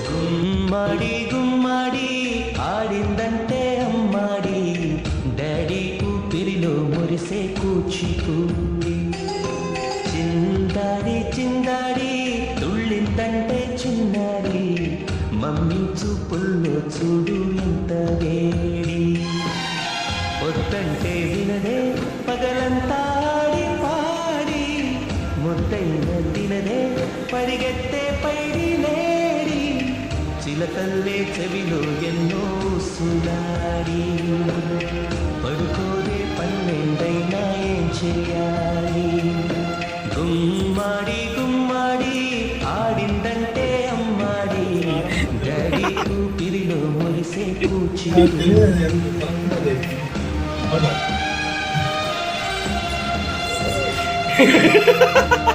గుమ్మడి గుమ్మడి ఆడిందంటే అమ్మాడి daddy ఊపిరిలో మురిసే Kuchipudi చిందాడి చిందాడి తుళ్ళిందంటే Chinnadi mummy చూపుల్లో చూడు ఎంత వేడి పొద్దంటే వినదే పగలంతా ఆడి పాడి ముద్దైన తినదే పరిగెత్తే పైడి లేడి చిలకల్లే చెవిలో ఎన్నో సులాడి పడుకోదే పన్నెండైనా ఏం చేయాలి గుమ్మాడి గుమ్మాడి ఆడిందంటే అమ్మాడి డాడీ ఊపిరిలో మురిసే కూచి Hahaha.